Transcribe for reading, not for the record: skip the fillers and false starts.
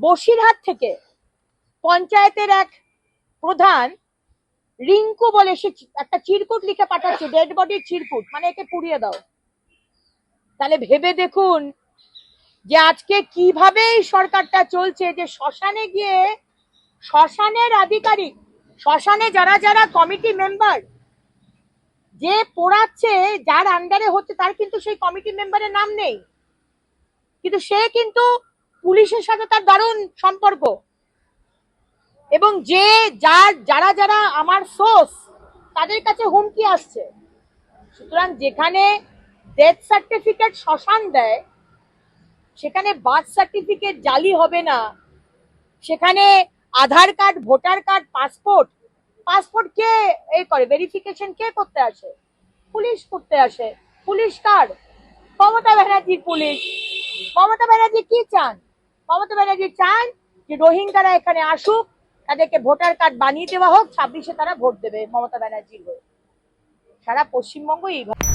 বসিরহাট থেকে পঞ্চায়েতের এক প্রধান রিঙ্কু বলে সে একটা চিরকুট লিখে পাঠাচ্ছে, ডেড বডির চিরকুট, মানে একে পুড়িয়ে দাও। তাহলে ভেবে দেখুন যে আজকে কিভাবে এই সরকারটা চলছে, যে শ্মশানে গিয়ে শ্মশানের আধিকারিক, শ্মশানে যারা যারা কমিটি মেম্বার, যে পোড়াচ্ছে, যার আন্ডারে হচ্ছে, তার কিন্তু সেই কমিটি মেম্বারের নাম নেই, কিন্তু সে কিন্তু পুলিশের সাথে তার দারুণ সম্পর্ক, এবং যে যারা যারা আমার সোর্স তাদের কাছে হুমকি আসছে। সুতরাং যেখানে ডেথ সার্টিফিকেট শ্মশান দেয়, সেখানে বার্থ সার্টিফিকেট জালি হবে না, সেখানে আধার কার্ড, ভোটার কার্ড, পাসপোর্ট কে এই করে, ভেরিফিকেশন কে করতে আসে? পুলিশ করতে আসে। পুলিশ কার? মমতা ব্যানার্জির পুলিশ। মমতা ব্যানার্জি কি চান? মমতা ব্যানার্জি চান যে রোহিঙ্গারা এখানে আসুক, তাদেরকে ভোটার কার্ড বানিয়ে দেওয়া হোক, 26-এ তারা ভোট দেবে মমতা ব্যানার্জির হয়ে। সারা পশ্চিমবঙ্গ এইভাবে